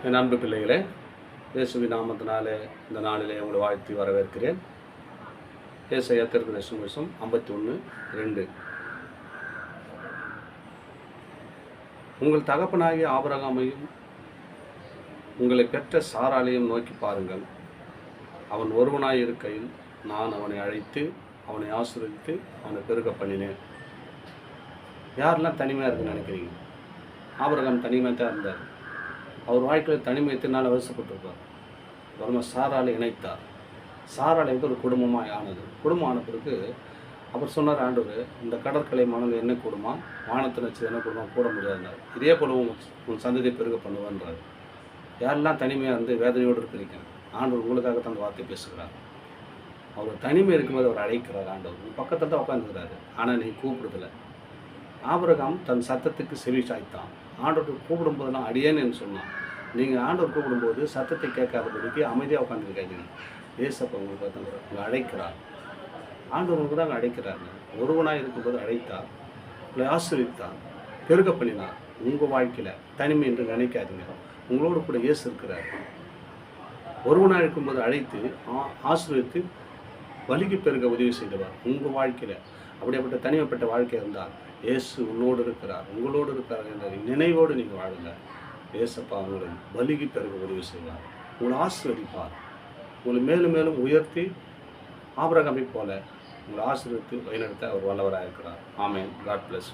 என் அன்பு பிள்ளைகளே, இயேசுவின் நாமத்தினாலே இந்த நாளிலே உங்களை வாழ்த்தி வரவேற்கிறேன். ஏசாயா தீர்க்கதரிசனம் 51:2. உங்கள் தகப்பனாகிய ஆபிரகாமையும் உங்களை பெற்ற சாராளையும் நோக்கி பாருங்கள். அவன் ஒருவனாய் இருக்கையில் நான் அவனை அழைத்து அவனை ஆசீர்வதித்து அவனை பெருக பண்ணினேன். யாரெல்லாம் தனிமையாக இருக்குன்னு நினைக்கிறீங்க? ஆபிரகாம் தனிமையாக தான் இருந்தார். அவர் வாழ்க்கையில் தனிமையத்தினால் அவசப்பட்டிருப்பார். அப்புறமா சாராளை இணைத்தார். சாராளை ஒரு குடும்பமாக ஆனது. குடும்பம் ஆன பிறகு அவர் சொன்னார், ஆண்டவர், இந்த கடற்கரை மணல் என்ன கூடுமா, வானத்தில் வச்சு என்ன கூடுமா, கூட முடியாதுனார். இதே போல உன் சந்ததியை பெருக பண்ணுவேன்றார். யாரெல்லாம் தனிமையாக இருந்து வேதனையோடு இருக்கிறீங்க, ஆண்டவர் உங்களுக்காக தான் அந்த வார்த்தை பேசுகிறார். அவர் தனிமை இருக்கும்போது அவர் அழைக்கிறார். ஆண்டவர் உன் பக்கத்தில் தான் உட்காந்துக்கிறாரு, ஆனால் நீ கூப்பிடுதில்லை. ஆபிரகாம் தன் சத்தத்துக்கு செவி சாய்த்தான். ஆண்டவருக்கு கூப்பிடும்போதெல்லாம் அடியேன்னு சொன்னான். நீங்கள் ஆண்டவர் கூப்பிடும்போது சத்தத்தை கேட்காதபடிக்கு அமைதியாக உட்காந்துருக்காதீங்க. ஏசப்பா உங்களுக்கு உங்களை அழைக்கிறார். ஆண்டவர் உங்களுக்கு தான் அழைக்கிறார். ஒருவனாக இருக்கும்போது அழைத்தார், உங்களை ஆசீர்வதித்தார், பெருக பண்ணினார். உங்கள் வாழ்க்கையில் தனிமை என்று நினைக்காதீங்க. உங்களோடு கூட இயேசு இருக்கிறார். ஒருவனாக இருக்கும்போது அழைத்து ஆசீர்வதித்து வலிக்கு பெருக உதவி செய்தவர். உங்கள் வாழ்க்கையில் அப்படிப்பட்ட தனிமைப்பட்ட வாழ்க்கை இருந்தால் இயேசு உன்னோடு இருக்கிறார், உங்களோடு இருக்கிறார் என்ற நினைவோடு நீங்கள் வாழுங்க. இயேசப்பா உங்களை வலிக்கு பிறகு உதவி செய்வார், உங்களை ஆசீர்வதிப்பார், உங்களை மேலும் மேலும் உயர்த்தி ஆபிரகாமை போல உங்களை ஆசீர்வதித்து வழிநடத்த அவர் வல்லவராக இருக்கிறார். ஆமென். God plus.